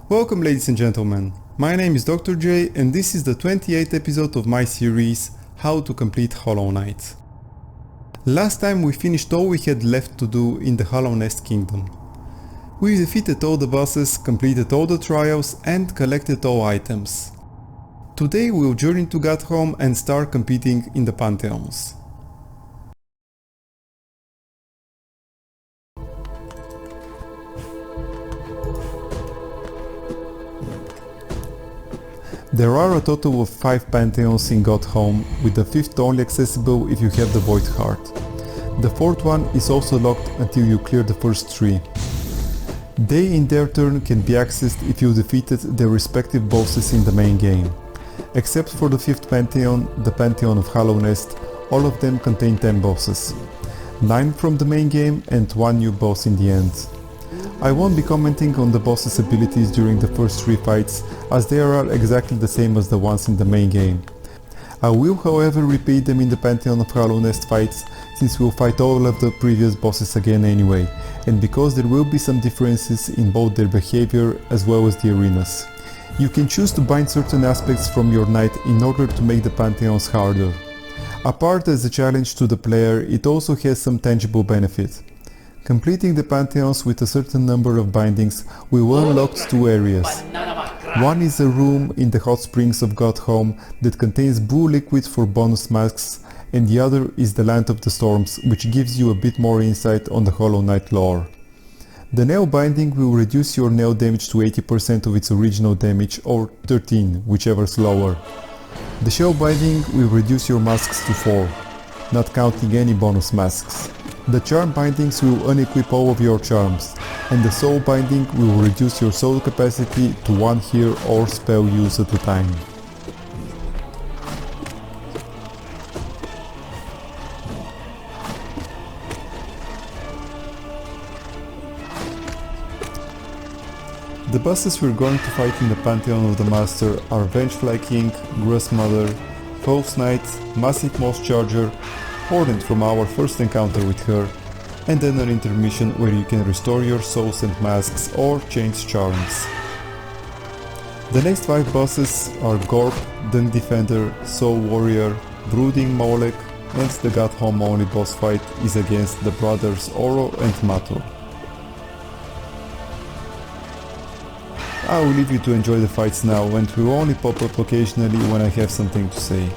Welcome ladies and gentlemen, my name is dr.J and this is the 28th episode of my series How to Complete Hollow Knight. Last time we finished all we had left to do in the Hallownest kingdom. We defeated all the bosses, completed all the trials and collected all items. Today we'll journey to Godhome and start competing in the pantheons. There are a total of 5 pantheons in Godhome, with the 5th only accessible if you have the Void Heart. The 4th one is also locked until you clear the first 3. They in their turn can be accessed if you defeated their respective bosses in the main game. Except for the 5th pantheon, the pantheon of Hallownest, all of them contain 10 bosses. 9 from the main game and 1 new boss in the end. I won't be commenting on the boss's abilities during the first 3 fights, as they are exactly the same as the ones in the main game. I will however repeat them in the Pantheon of Hallownest fights, since we'll fight all of the previous bosses again anyway, and because there will be some differences in both their behavior as well as the arenas. You can choose to bind certain aspects from your knight in order to make the Pantheons harder. Apart as a challenge to the player, it also has some tangible benefit. Completing the pantheons with a certain number of bindings will unlock 2 areas. One is a room in the hot springs of Godhome that contains blue liquid for bonus masks, and the other is the Land of the Storms, which gives you a bit more insight on the Hollow Knight lore. The nail binding will reduce your nail damage to 80% of its original damage, or 13, whichever's lower. The shell binding will reduce your masks to 4, not counting any bonus masks. The charm bindings will unequip all of your charms, and the soul binding will reduce your soul capacity to 1 heal or spell use at a time. The bosses we're going to fight in the Pantheon of the Master are Vengefly King, Grus Mother, False Knight, Massive Moss Charger, Hornet from our first encounter with her, and then an intermission where you can restore your souls and masks or change charms. The next 5 bosses are Gorp, Dung Defender, Soul Warrior, Brooding Molech, and the Godhome only boss fight is against the brothers Oro and Mato. I will leave you to enjoy the fights now, and will only pop up occasionally when I have something to say.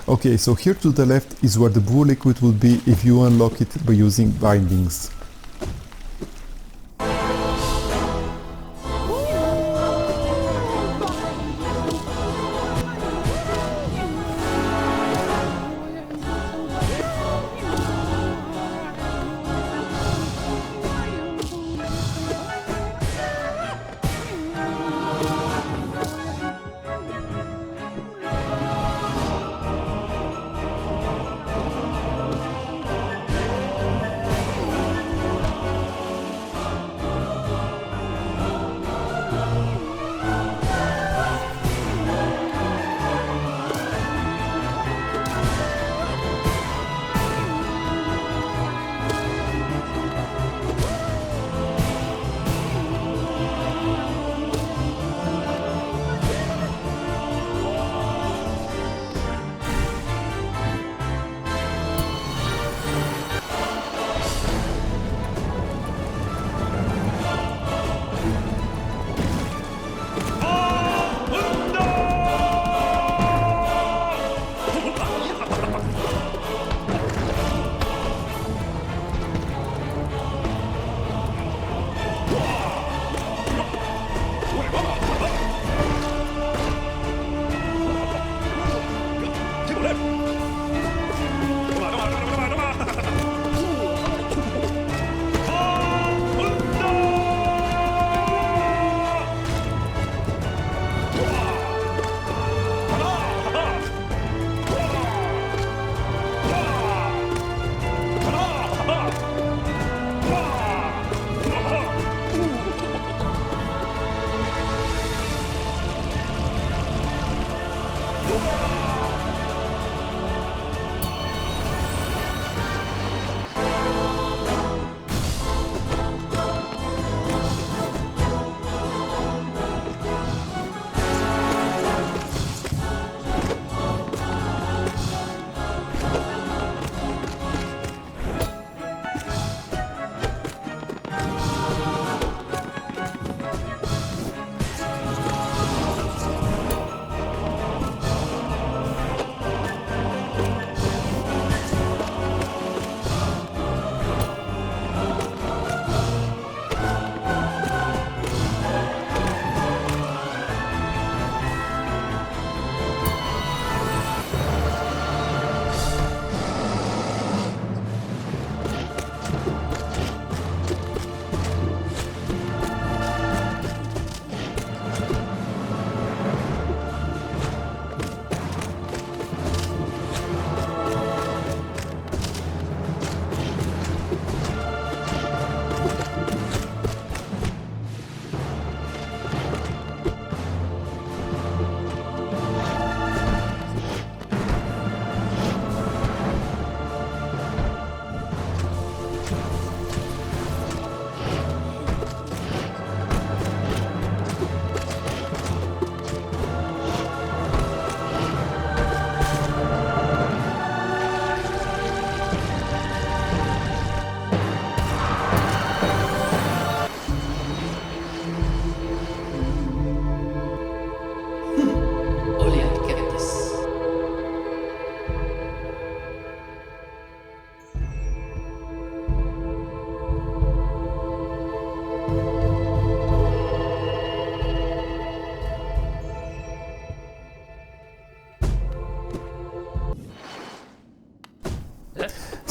Okay, so here to the left is where the blue liquid will be if you unlock it by using bindings.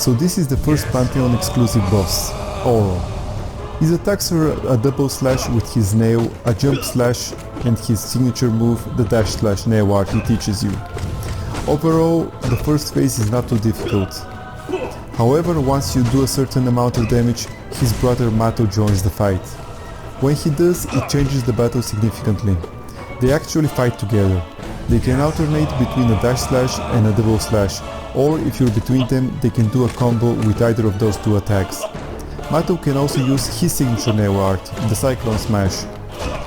So this is the first Pantheon exclusive boss, Oro. His attacks are a double slash with his nail, a jump slash, and his signature move, the dash slash nail art he teaches you. Overall, the first phase is not too difficult. However, once you do a certain amount of damage, his brother Mato joins the fight. When he does, it changes the battle significantly. They actually fight together. They can alternate between a dash slash and a double slash, or if you're between them, they can do a combo with either of those two attacks. Mato can also use his signature nail art, the Cyclone Smash.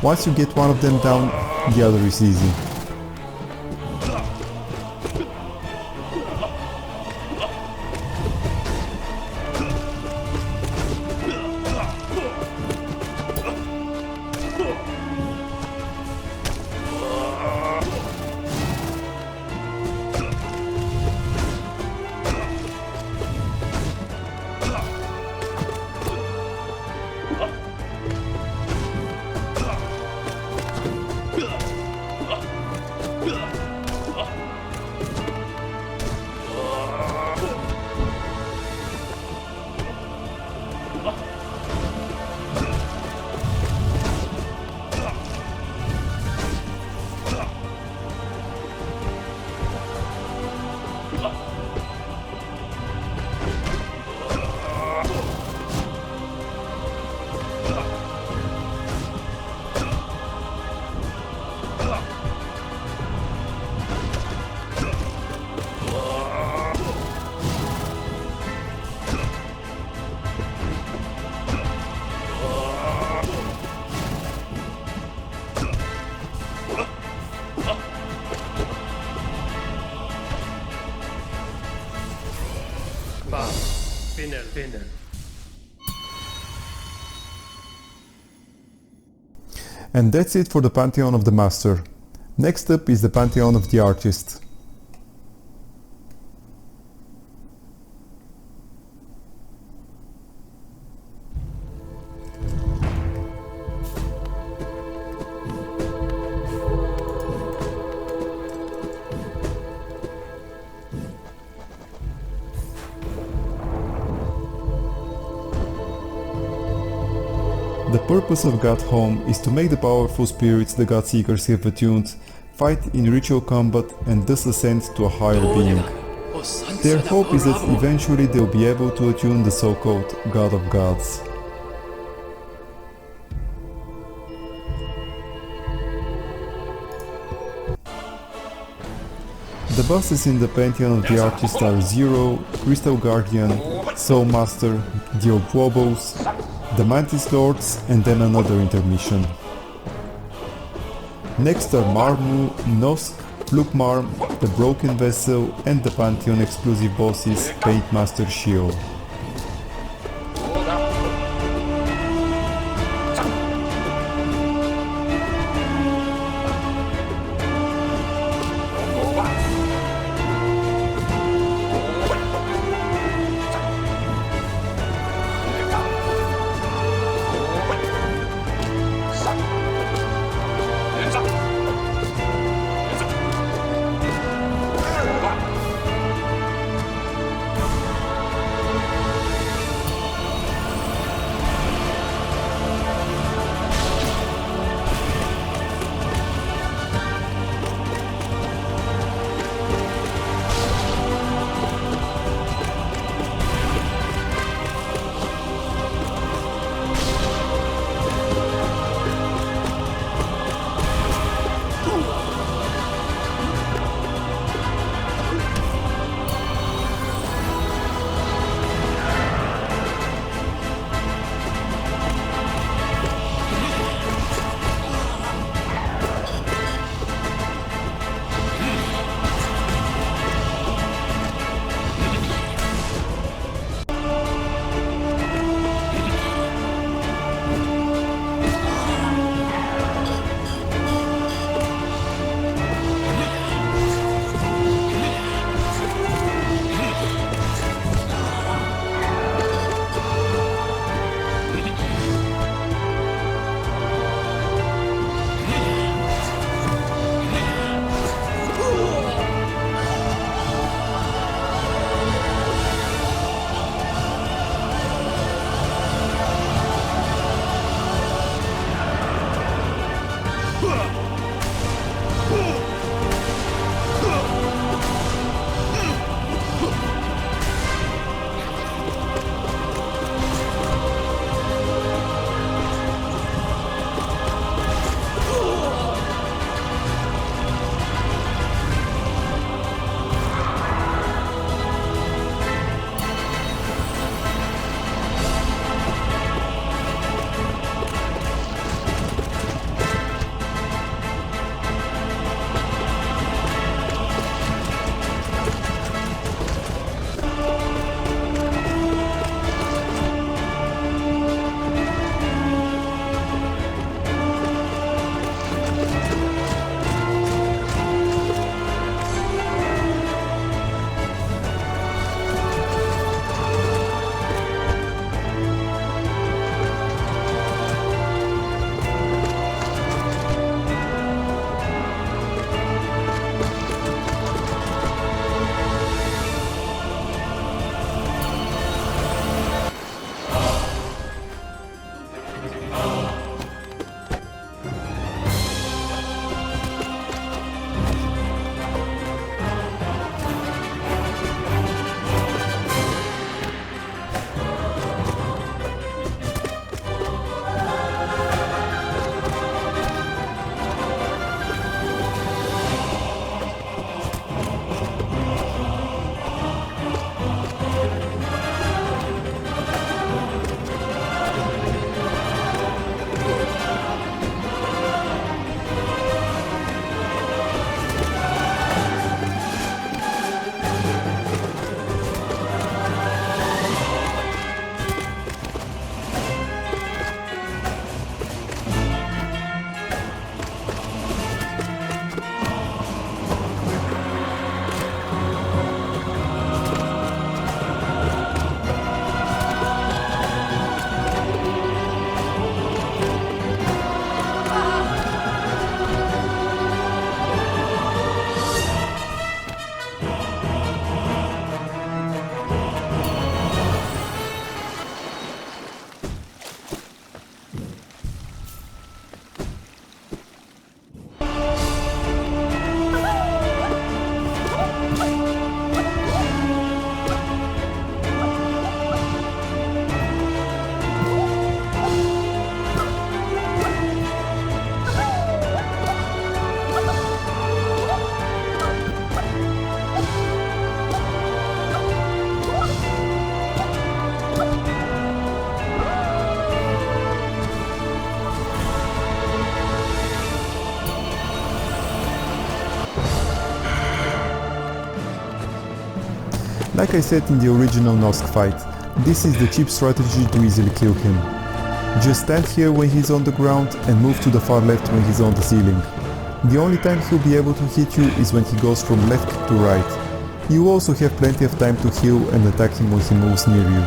Once you get one of them down, the other is easy. finden. And that's it for the Pantheon of the Master. Next up is the Pantheon of the Artist. The purpose of God Home is to make the powerful spirits the God Seekers have attuned fight in ritual combat and thus ascend to a higher being. Their hope is that eventually they'll be able to attune the so-called God of Gods. The bosses in the Pantheon of the Artist are Zero, Crystal Guardian, Soul Master, the Oblobos, the Mantis Lords, and then another intermission. Next are Marmu, Nosk, Flukmarm, the Broken Vessel, and the Pantheon exclusive bosses Paint Master Shield. Like I said in the original Nosk fight, this is the cheap strategy to easily kill him. Just stand here when he's on the ground and move to the far left when he's on the ceiling. The only time he'll be able to hit you is when he goes from left to right. You also have plenty of time to heal and attack him when he moves near you.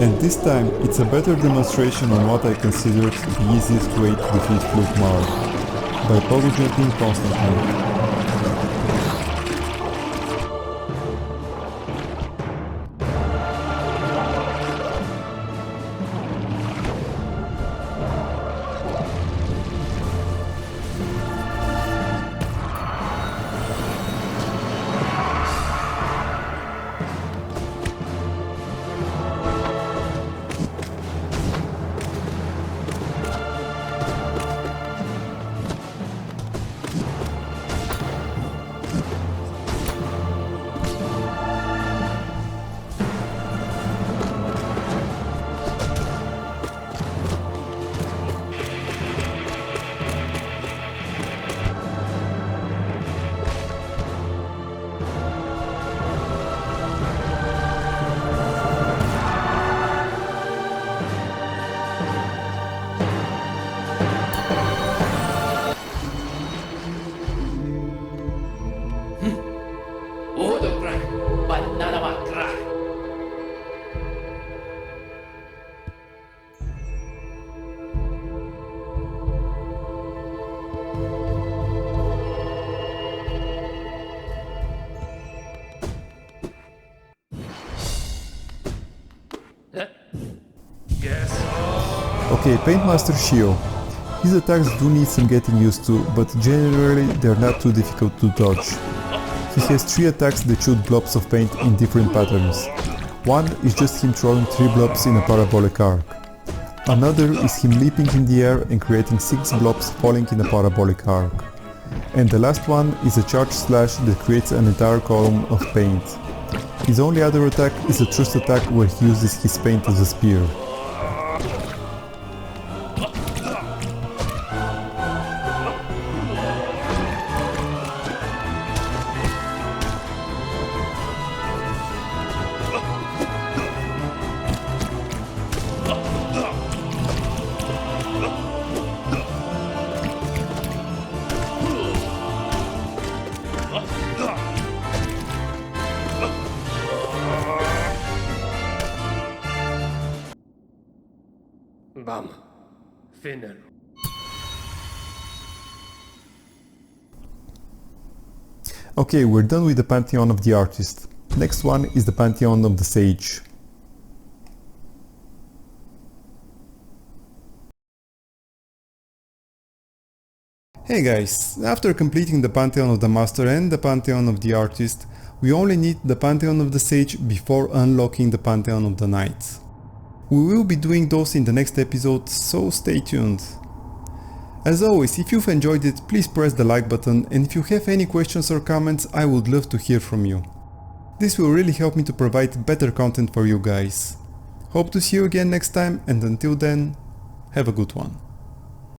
And this time it's a better demonstration on what I considered the easiest way to defeat Fluke Mar, by pogo jumping constantly. Okay, Paintmaster Shio. His attacks do need some getting used to, but generally they're not too difficult to dodge. He has 3 attacks that shoot blobs of paint in different patterns. One is just him throwing 3 blobs in a parabolic arc. Another is him leaping in the air and creating 6 blobs falling in a parabolic arc. And the last one is a charge slash that creates an entire column of paint. His only other attack is a thrust attack where he uses his paint as a spear. Bam. Finnen. Okay, we're done with the Pantheon of the Artist. Next one is the Pantheon of the Sage. Hey guys, after completing the Pantheon of the Master and the Pantheon of the Artist, we only need the Pantheon of the Sage before unlocking the Pantheon of the Knight. We will be doing those in the next episode, so stay tuned. As always, if you've enjoyed it, please press the like button, and if you have any questions or comments, I would love to hear from you. This will really help me to provide better content for you guys. Hope to see you again next time, and until then, have a good one.